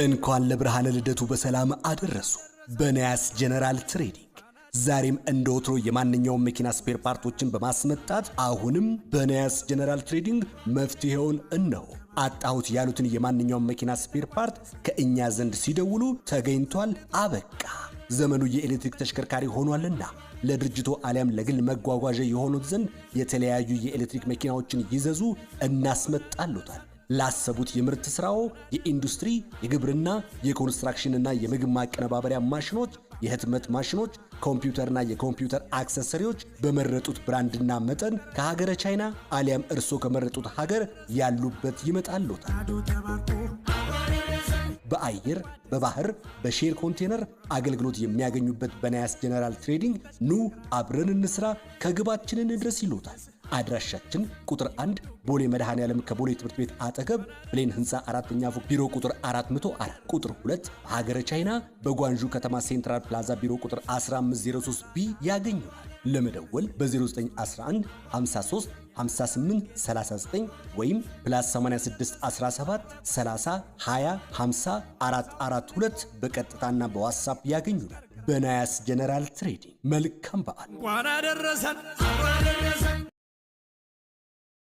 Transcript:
እንኳን ለብርሃነ ልደቱ በሰላም አደረሱ። በናያስ ጀነራል ትሬዲንግ ዛሬም እንደ ወትሮ የማንኛውም መኪና ስፔር ፓርቶችን በማስመጣት አሁንም በናያስ ጀነራል ትሬዲንግ መፍትሄውን እነሆ። አጣሁት ያሉትን የማንኛውም መኪና ስፔር ፓርት ከእኛ ዘንድ ሲደውሉ ተገኝቷል፣ አበቃ። ዘመኑ የኤሌክትሪክ ተሽከርካሪ ሆኗልና ለድርጅቶ አሊያም ለግል መጓጓዣ የሆኑት ዘንድ የተለያዩ የኤሌክትሪክ መኪናዎችን ይዘዙ፣ እናስመጣሉታል። ላሰቡት የምርት ስራው የኢንዱስትሪ፣ የግብርና፣ የኮንስትራክሽንና የምግብ ማቀነባበሪያ ማሽኖች፣ የህትመት ማሽኖች፣ ኮምፒውተርና የኮምፒውተር አክሰሰሪዎች በመረጡት ብራንድና መጠን ከሀገረ ቻይና አሊያም እርሶ ከመረጡት ሀገር ያሉበት ይመጣሉታል። በአየር፣ በባህር፣ በሼር ኮንቴነር አገልግሎት የሚያገኙበት በናያስ ጀነራል ትሬዲንግ ኑ አብረን እንስራ፣ ከግባችንን እንድረስ ይሉታል። አድራሻችን ቁጥር 1 ቦሌ መድኃኔዓለም ከቦሌ ትምህርት ቤት አጠገብ ብሌን ህንፃ 4ኛ ፎቅ ቢሮ ቁጥር 404፣ ቁጥር 2 ሀገረ ቻይና በጓንዡ ከተማ ሴንትራል ፕላዛ ቢሮ ቁጥር 1503 ቢ ያገኙናል። ለመደወል በ0911 53 58 39 ወይም +86 17 30 20 50 442 በቀጥታና በዋትስአፕ ያገኙናል። በናያስ ጀነራል ትሬዲንግ መልካም በዓል።